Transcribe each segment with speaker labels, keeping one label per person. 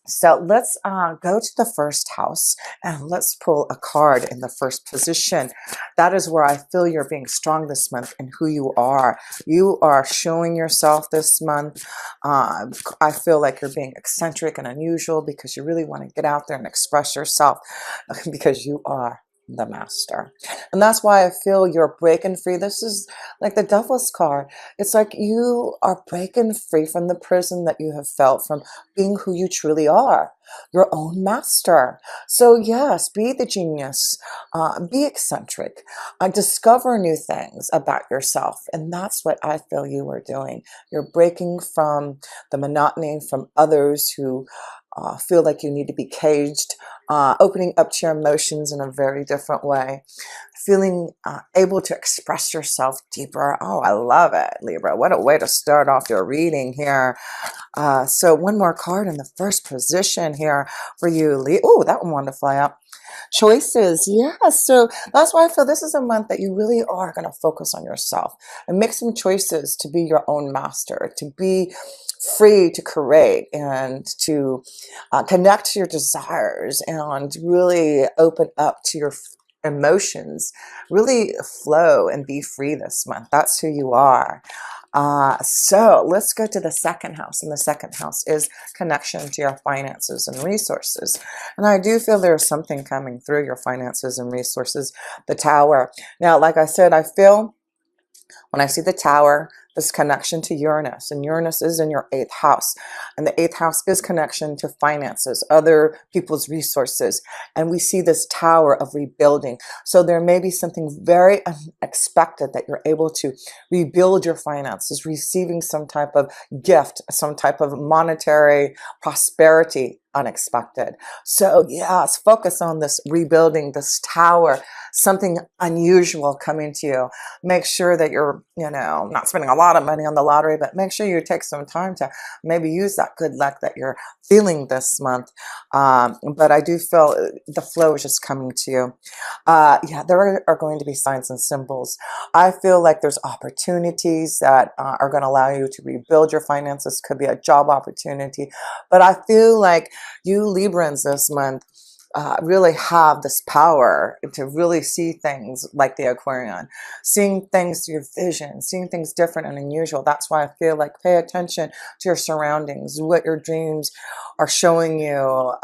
Speaker 1: So let's go to the first house and let's pull a card in the first position. That is where I feel you're being strong this month and who you are. You are showing yourself this month. I feel like you're being eccentric and unusual because you really want to get out there and express yourself because you are the master. And that's why I feel you're breaking free. This is like the Devil's card. It's like you are breaking free from the prison that you have felt from being who you truly are, your own master. So yes, be the genius, be eccentric, discover new things about yourself. And that's what I feel you are doing. You're breaking from the monotony from others who feel like you need to be caged, opening up to your emotions in a very different way, feeling able to express yourself deeper. Oh, I love it, Libra. What a way to start off your reading here. So one more card in the first position here for you, Lee. Oh, that one wanted to fly out. Choices, yes. So that's why I feel this is a month that you really are going to focus on yourself and make some choices to be your own master, to be free to create and to connect to your desires and really open up to your emotions, really flow and be free this month. That's who you are. So let's go to the second house. And the second house is connection to your finances and resources. And I do feel there's something coming through your finances and resources. The Tower. Now, like I said, I feel when I see the Tower, this connection to Uranus, and Uranus is in your 8th house, and the 8th house is connection to finances, other people's resources, and we see this Tower of rebuilding. So there may be something very unexpected that you're able to rebuild your finances, receiving some type of gift, some type of monetary prosperity, unexpected. So yes, focus on this rebuilding, this Tower, something unusual coming to you. Make sure that you're, not spending a lot of money on the lottery, but make sure you take some time to maybe use that good luck that you're feeling this month. But I do feel the flow is just coming to you. Yeah, there are going to be signs and symbols. I feel like there's opportunities that are going to allow you to rebuild your finances. Could be a job opportunity, but I feel like you Librans this month really have this power to really see things like the Aquarian, seeing things through your vision, seeing things different and unusual. That's why I feel like pay attention to your surroundings, what your dreams are showing you.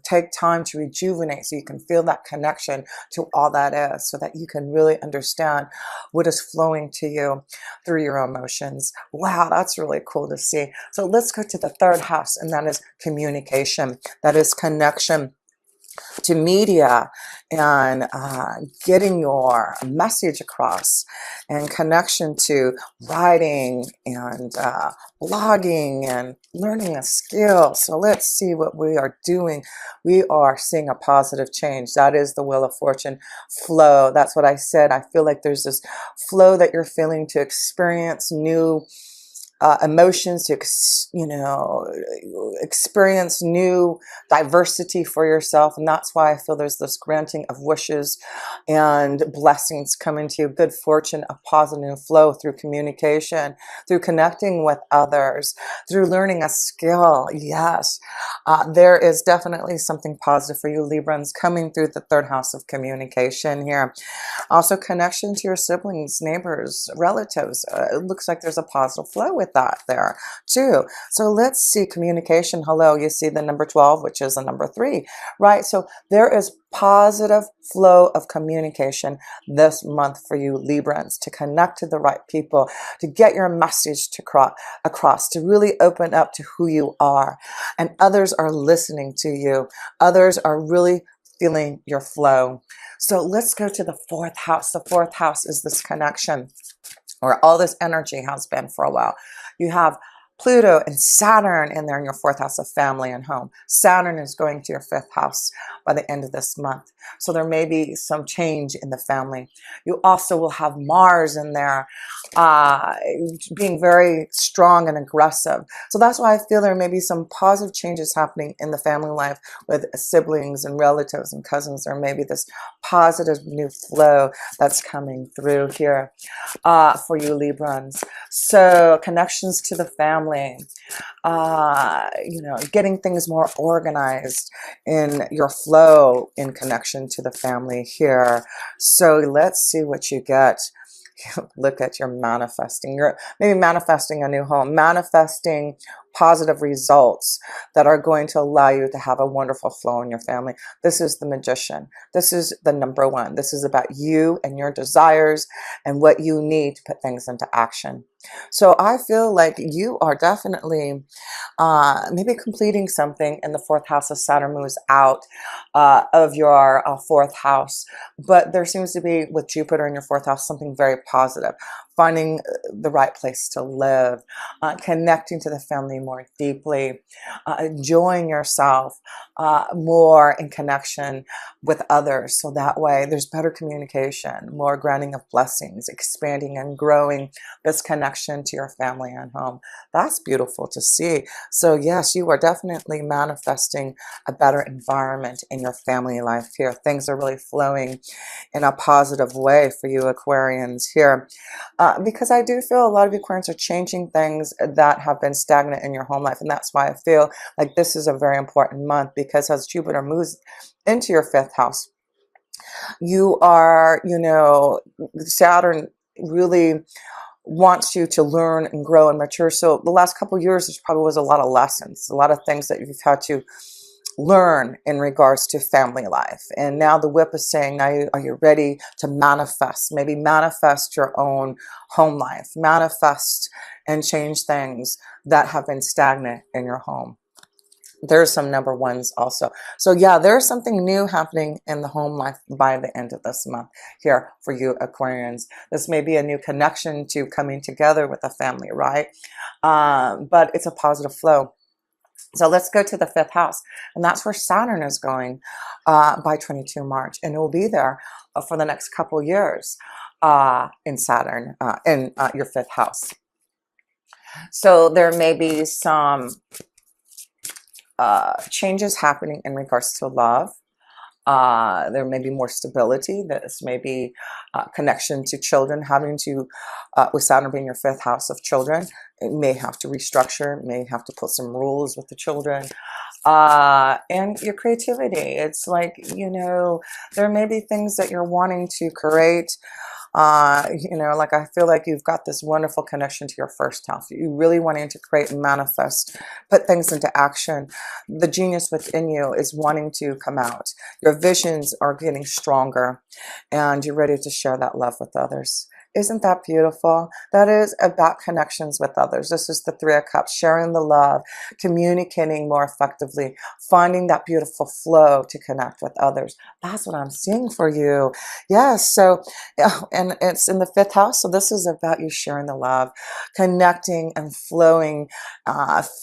Speaker 1: Take time to rejuvenate so you can feel that connection to all that is, so that you can really understand what is flowing to you through your emotions. Wow, that's really cool to see. So let's go to the 3rd house, and that is communication. That is connection to media and getting your message across, and connection to writing and blogging and learning a skill. So let's see what we are doing. We are seeing a positive change. That is the Wheel of Fortune flow. That's what I said. I feel like there's this flow that you're feeling to experience new emotions, to experience new diversity for yourself. And that's why I feel there's this granting of wishes and blessings coming to you, good fortune, a positive flow through communication, through connecting with others, through learning a skill. Yes, there is definitely something positive for you Librans coming through the 3rd house of communication here. Also, connection to your siblings, neighbors, relatives. It looks like there's a positive flow with that there too. So let's see communication. Hello, you see the number 12, which is the number 3, right? So there is positive flow of communication this month for you Librans, to connect to the right people, to get your message to across, to really open up to who you are. And others are listening to you. Others are really feeling your flow. So let's go to the 4th house. The 4th house is this connection, where all this energy has been for a while. You have Pluto and Saturn in there in your 4th house of family and home. Saturn is going to your 5th house by the end of this month. So there may be some change in the family. You also will have Mars in there being very strong and aggressive. So that's why I feel there may be some positive changes happening in the family life with siblings and relatives and cousins. There may be this positive new flow that's coming through here for you Librans. So connections to the family. family, you know, getting things more organized in your flow in connection to the family here. So let's see what you get. Look at your manifesting. You're maybe manifesting a new home, manifesting positive results that are going to allow you to have a wonderful flow in your family. This is the Magician. This is the number one. This is about you and your desires and what you need to put things into action. So I feel like you are definitely maybe completing something in the fourth house as Saturn moves out of your fourth house. But there seems to be, with Jupiter in your fourth house, something very positive. Finding the right place to live, connecting to the family more deeply, enjoying yourself more in connection with others. So that way there's better communication, more granting of blessings, expanding and growing this connection to your family and home. That's beautiful to see. So yes, you are definitely manifesting a better environment in your family life here. Things are really flowing in a positive way for you Aquarians here. Because I do feel a lot of Aquarians are changing things that have been stagnant in your home life. And that's why I feel like this is a very important month, because as Jupiter moves into your fifth house, you are, you know, Saturn really wants you to learn and grow and mature. So the last couple of years, there probably was a lot of lessons, a lot of things that you've had to learn in regards to family life. And now the whip is saying, now are you ready to manifest? Maybe manifest your own home life, manifest and change things that have been stagnant in your home. There's some number ones also. So yeah, there's something new happening in the home life by the end of this month here for you Aquarians. This may be a new connection to coming together with a family, right? But it's a positive flow. So let's go to the fifth house, and that's where Saturn is going by 22 March, and it will be there for the next couple years in Saturn in your fifth house. So there may be some changes happening in regards to love. There may be more stability. This may be connection to children, having to, with Saturn being your fifth house of children, it may have to restructure, may have to put some rules with the children. And your creativity. It's like, you know, there may be things that you're wanting to create. You know, like I feel like you've got this wonderful connection to your first house. You really wanting to create and manifest, put things into action. The genius within you is wanting to come out. Your visions are getting stronger, and you're ready to share that love with others. Isn't that beautiful? That is about connections with others. This is the Three of Cups, sharing the love, communicating more effectively, finding that beautiful flow to connect with others. That's what I'm seeing for you. Yes, so, and it's in the fifth house, so this is about you sharing the love, connecting and flowing,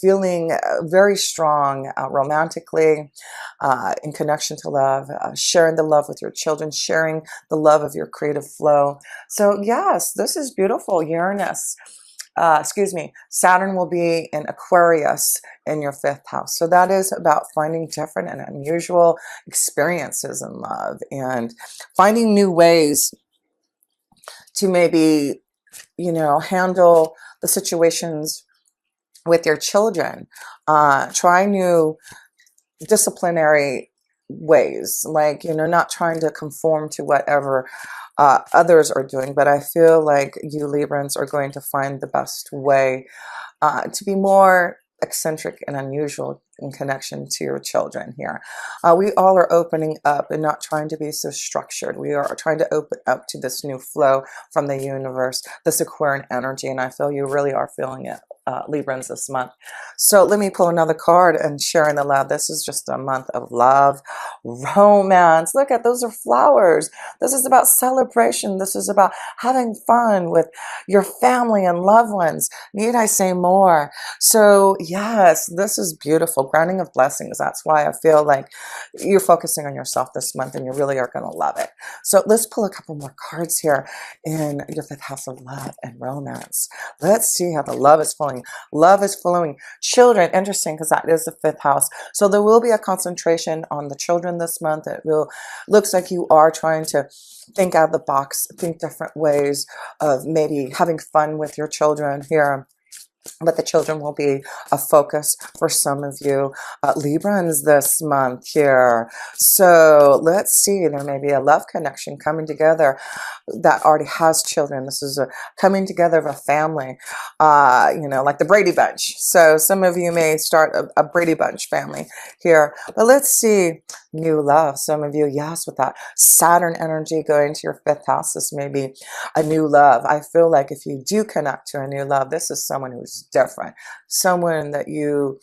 Speaker 1: feeling very strong romantically, in connection to love, sharing the love with your children, sharing the love of your creative flow. So yes, this is beautiful. Uranus, Saturn will be in Aquarius in your fifth house. So that is about finding different and unusual experiences in love and finding new ways to maybe, you know, handle the situations with your children. Try new disciplinary ways, like, you know, not trying to conform to whatever others are doing, but I feel like you Librans are going to find the best way to be more eccentric and unusual in connection to your children here. We all are opening up and not trying to be so structured. We are trying to open up to this new flow from the universe, this Aquarian energy, and I feel you really are feeling it, Librans, this month. So let me pull another card and sharing the love. This is just a month of love, romance. Look at those are flowers. This is about celebration. This is about having fun with your family and loved ones. Need I say more? So yes, this is beautiful. Grounding of blessings. That's why I feel like you're focusing on yourself this month and you really are going to love it. So let's pull a couple more cards here in your fifth house of love and romance. Let's see how the love is flowing. Love is flowing. Children, interesting, because that is the fifth house. So there will be a concentration on the children this month. It will, looks like you are trying to think out of the box, think different ways of maybe having fun with your children here. but the children will be a focus for some of you Librans this month here. So let's see, there may be a love connection coming together that already has children. This is a coming together of a family, you know, like the Brady Bunch. So some of you may start a Brady Bunch family here, but let's see, new love. Some of you, yes, with that Saturn energy going to your 5th house, this may be a new love. I feel like if you do connect to a new love, this is someone who's different, someone that you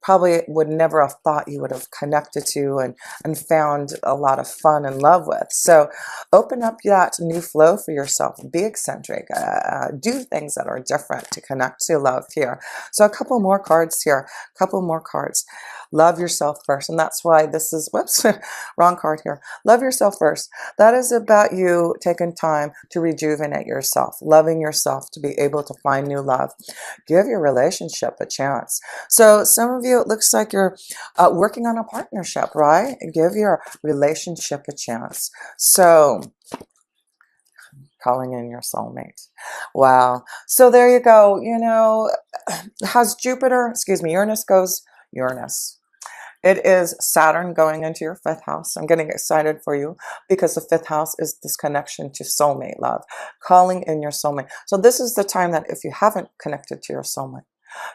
Speaker 1: probably would never have thought you would have connected to and found a lot of fun and love with. So open up that new flow for yourself, be eccentric, do things that are different to connect to love here. So a couple more cards here, a couple more cards. Love yourself first. And that's why this is, whoops, wrong card here. Love yourself first. That is about you taking time to rejuvenate yourself, loving yourself to be able to find new love. Give your relationship a chance. So some of you, it looks like you're working on a partnership, right? Give your relationship a chance. So calling in your soulmate. Wow. So there you go. You know, has Jupiter, excuse me, Uranus goes Uranus. It is Saturn going into your 5th house. I'm getting excited for you because the 5th house is this connection to soulmate love, calling in your soulmate. So this is the time that if you haven't connected to your soulmate,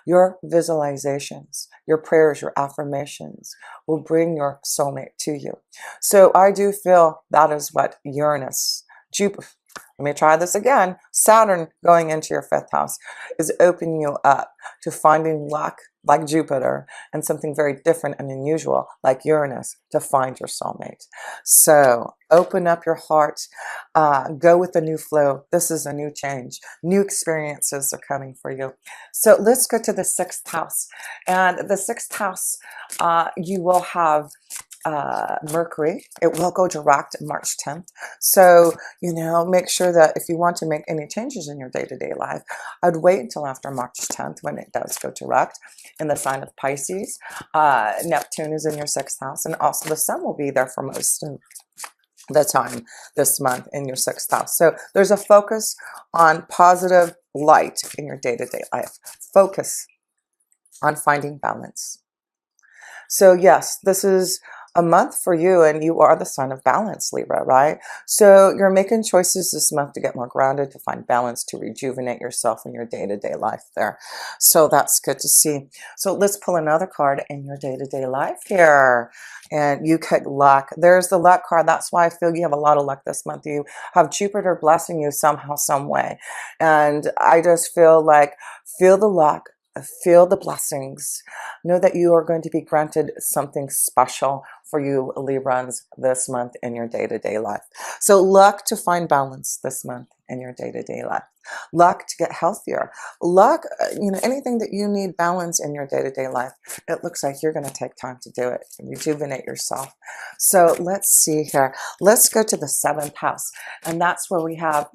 Speaker 1: your visualizations, your prayers, your affirmations will bring your soulmate to you. So I do feel that is what Uranus, Jupiter, let me try this again. Saturn going into your 5th house is opening you up to finding luck like Jupiter and something very different and unusual like Uranus to find your soulmate. So open up your heart, go with the new flow. This is a new change. New experiences are coming for you. So let's go to the 6th house. And the 6th house, you will have Mercury. It will go direct March 10th. So, you know, make sure that if you want to make any changes in your day-to-day life, I'd wait until after March 10th when it does go direct in the sign of Pisces. Neptune is in your 6th house, and also the sun will be there for most of the time this month in your 6th house. So there's a focus on positive light in your day-to-day life. Focus on finding balance. So yes, this is a month for you, and you are the sign of balance, Libra, right? So you're making choices this month to get more grounded, to find balance, to rejuvenate yourself in your day-to-day life there. So that's good to see. So let's pull another card in your day-to-day life here. And you get luck. There's the luck card. That's why I feel you have a lot of luck this month. You have Jupiter blessing you somehow, some way. And I just feel like, feel the luck. Feel the blessings. Know that you are going to be granted something special for you Librans this month in your day-to-day life. So luck to find balance this month in your day-to-day life. Luck to get healthier. Luck, you know, anything that you need balance in your day-to-day life, it looks like you're going to take time to do it and rejuvenate yourself. So let's see here. Let's go to the 7th house. And that's where we have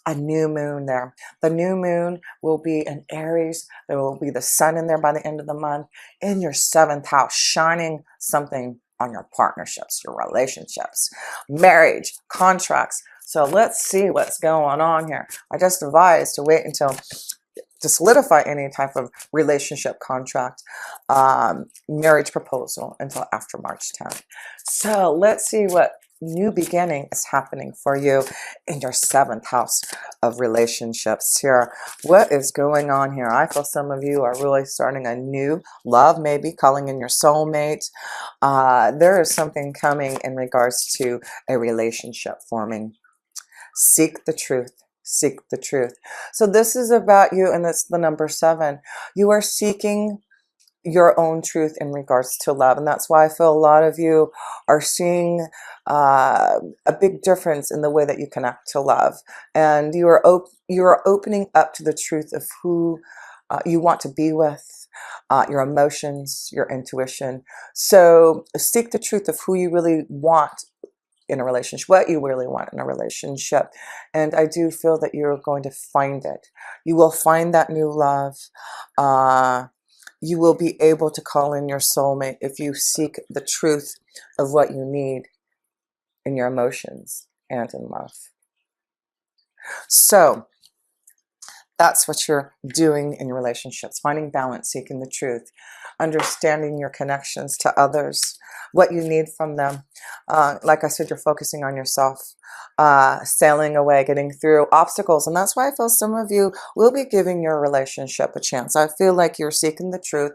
Speaker 1: a new moon there. The new moon will be in Aries. There will be the sun in there by the end of the month in your 7th house, shining something on your partnerships, your relationships, marriage, contracts. So let's see what's going on here. I just advise to wait until to solidify any type of relationship contract, marriage proposal until after March 10th. So let's see what new beginning is happening for you in your 7th house of relationships here. What is going on here? I feel some of you are really starting a new love, maybe calling in your soulmate. There is something coming in regards to a relationship forming. Seek the truth. Seek the truth. So this is about you, and it's the number 7. You are seeking your own truth in regards to love, and that's why I feel a lot of you are seeing a big difference in the way that you connect to love, and you are opening up to the truth of who you want to be with, your emotions, your intuition. So seek the truth of who you really want in a relationship, what you really want in a relationship. And I do feel that you're going to find it. You will find that new love. You will be able to call in your soulmate if you seek the truth of what you need in your emotions and in love. So That's what you're doing in your relationships, finding balance, seeking the truth, understanding your connections to others, what you need from them. Like I said, you're focusing on yourself, sailing away, getting through obstacles. And that's why I feel some of you will be giving your relationship a chance. I feel like you're seeking the truth,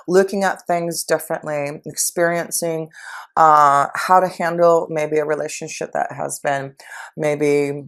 Speaker 1: looking at things differently, experiencing how to handle maybe a relationship that has been maybe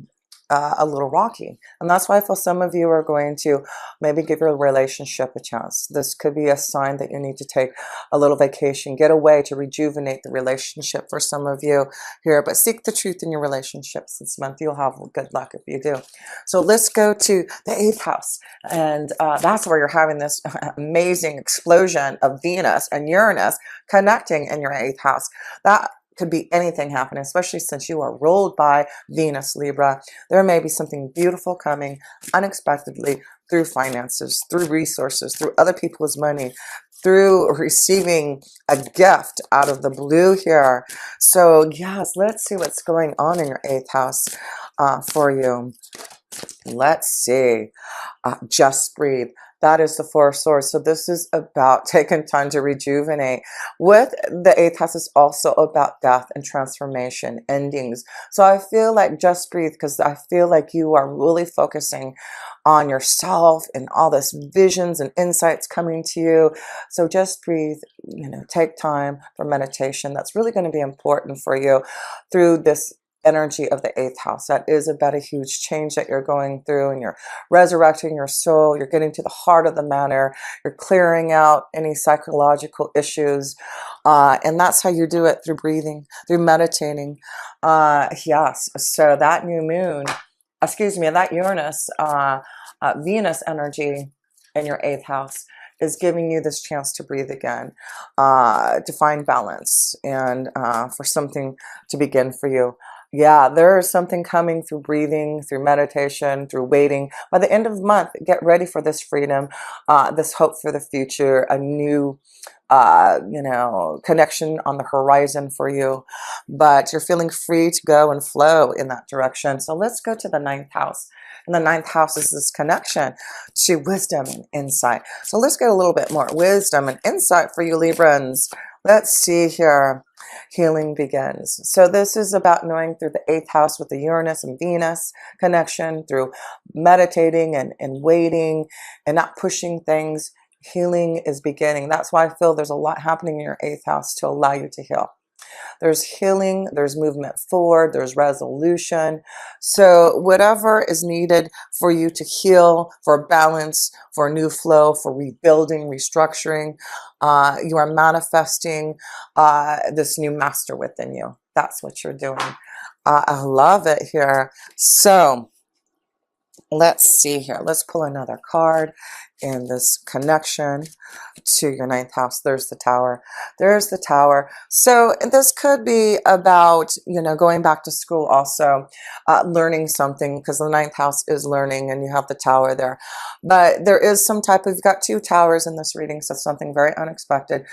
Speaker 1: a little rocky. And that's why I feel some of you are going to maybe give your relationship a chance. This could be a sign that you need to take a little vacation, get away to rejuvenate the relationship for some of you here. But seek the truth in your relationships this month. You'll have good luck if you do. So let's go to the 8th house. And that's where you're having this amazing explosion of Venus and Uranus connecting in your 8th house. That could be anything happening, especially since you are ruled by Venus, Libra. There may be something beautiful coming unexpectedly through finances, through resources, through other people's money, through receiving a gift out of the blue here. So yes, let's see what's going on in your 8th house for you. Let's see. Just breathe. That is the 4 of Swords. So this is about taking time to rejuvenate. With the 8th house is also about death and transformation, endings. So I feel like just breathe, because I feel like you are really focusing on yourself and all this visions and insights coming to you. So just breathe, take time for meditation. That's really going to be important for you through this energy of the 8th house. That is about a huge change that you're going through, and you're resurrecting your soul. You're getting to the heart of the matter. You're clearing out any psychological issues. And that's how you do it, through breathing, through meditating. Yes. So that new moon, that Uranus, Venus energy in your 8th house is giving you this chance to breathe again, to find balance, and for something to begin for you. Yeah, there is something coming through breathing, through meditation, through waiting. By the end of the month, get ready for this freedom, this hope for the future, a new, connection on the horizon for you. But you're feeling free to go and flow in that direction. So let's go to the 9th house. And the 9th house is this connection to wisdom and insight. So let's get a little bit more wisdom and insight for you, Librans. Let's see here. Healing begins. So this is about knowing through the 8th house with the Uranus and Venus connection, through meditating and waiting and not pushing things. Healing is beginning. That's why I feel there's a lot happening in your 8th house to allow you to heal. There's healing, there's movement forward, there's resolution. So whatever is needed for you to heal, for balance, for a new flow, for rebuilding, restructuring, you are manifesting this new master within you. That's what you're doing. I love it here. So let's see here. Let's pull another card in this connection to your 9th house. There's the Tower. There's the Tower. So this could be about, going back to school also, learning something, because the 9th house is learning, and you have the Tower there. But there is some type of, you've got 2 towers in this reading, so something very unexpected,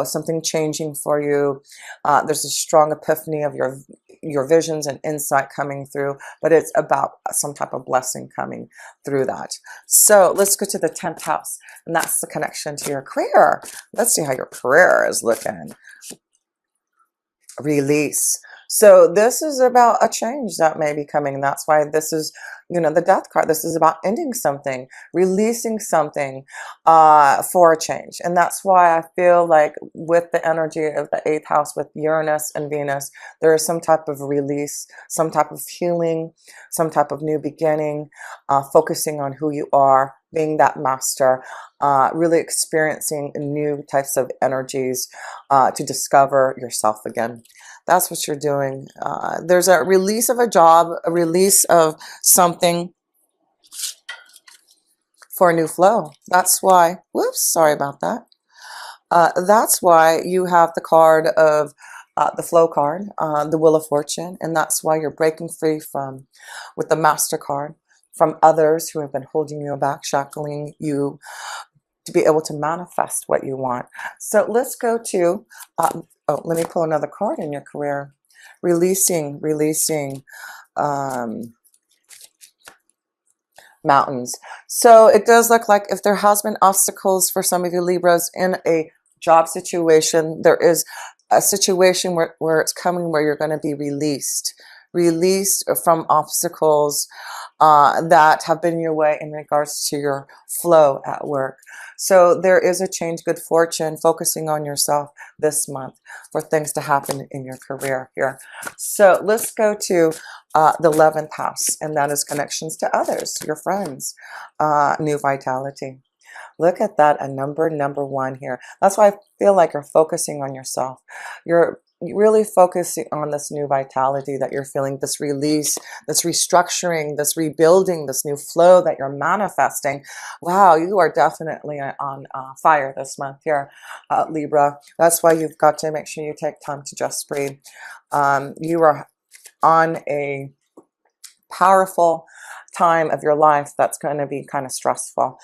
Speaker 1: something changing for you. There's a strong epiphany of your visions and insight coming through, but it's about some type of blessing coming through that. So let's go to the 10th house, and that's the connection to your career. Let's see how your career is looking. Release. So this is about a change that may be coming. And that's why this is, the Death card. This is about ending something, releasing something for a change. And that's why I feel like with the energy of the 8th house with Uranus and Venus, there is some type of release, some type of healing, some type of new beginning, focusing on who you are, being that master, really experiencing new types of energies to discover yourself again. That's what you're doing. There's a release of a job, a release of something for a new flow. That's why, whoops, sorry about that. That's why you have the card of the flow card, the Wheel of Fortune, and that's why you're breaking free from, with the Master card, from others who have been holding you back, shackling you, to be able to manifest what you want. So let's go to, let me pull another card in your career. Releasing, mountains. So it does look like if there has been obstacles for some of you Libras in a job situation, there is a situation where it's coming where you're going to be released from obstacles that have been in your way in regards to your flow at work. So there is a change, good fortune, focusing on yourself this month for things to happen in your career here. So let's go to the 11th house, and that is connections to others, your friends, new vitality. Look at that, a number one here. That's why I feel like you're focusing on yourself. You're really focusing on this new vitality that you're feeling, this release, this restructuring, this rebuilding, this new flow that you're manifesting. Wow, you are definitely on fire this month here, Libra. That's why you've got to make sure you take time to just breathe. You are on a powerful time of your life that's going to be kind of stressful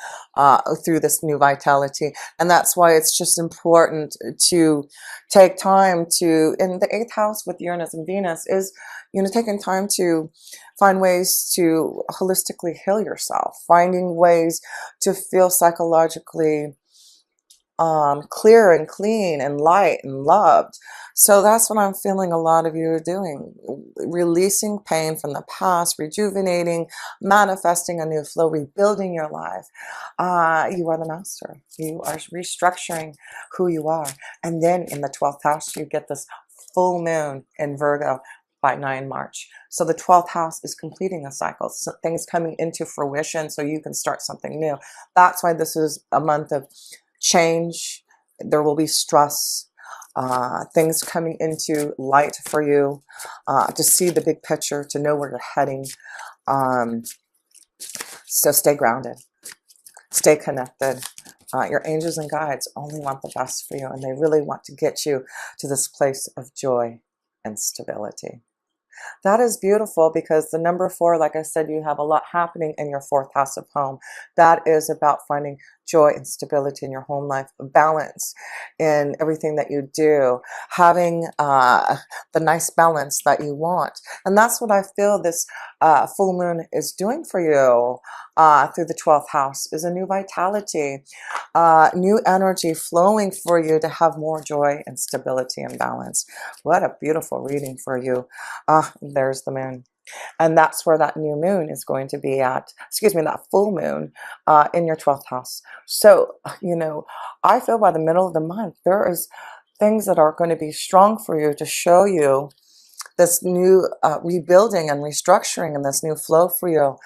Speaker 1: through this new vitality, and that's why it's just important to take time to, in the 8th house with Uranus and Venus, is, you know, taking time to find ways to holistically heal yourself, finding ways to feel psychologically clear and clean and light and loved. So that's what I'm feeling a lot of you are doing, releasing pain from the past, rejuvenating, manifesting a new flow, rebuilding your life. You are the master. You are restructuring who you are. And then in the 12th house, you get this full moon in Virgo by 9 March. So the 12th house is completing a cycle, so things coming into fruition so you can start something new. That's why this is a month of change. There will be stress, things coming into light for you, to see the big picture, to know where you're heading. So stay grounded, stay connected. Your angels and guides only want the best for you, and they really want to get you to this place of joy and stability. That is beautiful, because the number 4, like I said, you have a lot happening in your 4th house of home. That is about finding joy and stability in your home life, balance in everything that you do, having the nice balance that you want. And that's what I feel this full moon is doing for you through the 12th house, is a new vitality, new energy flowing for you to have more joy and stability and balance. What a beautiful reading for you. There's the moon. And that's where that new moon is going to be at, excuse me, that full moon in your 12th house. So, you know, I feel by the middle of the month, there is things that are going to be strong for you to show you this new rebuilding and restructuring and this new flow for you.